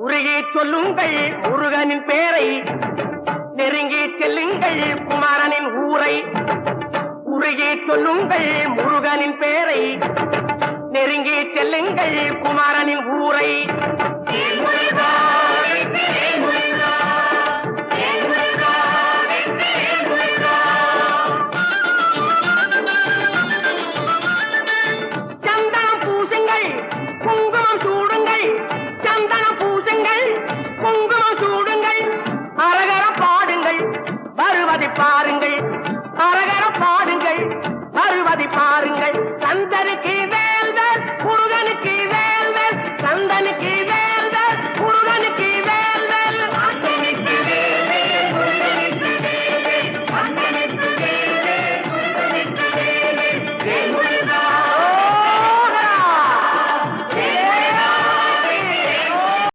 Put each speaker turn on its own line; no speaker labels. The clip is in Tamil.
உருகி சொல்லுங்கள் முருகனின் பேரை, நெருங்கி செல்லுங்கள் குமாரனின் ஊரை. உருகி சொல்லுங்கள் முருகனின் பேரை, நெருங்கி செல்லுங்கள் குமாரனின் ஊரை.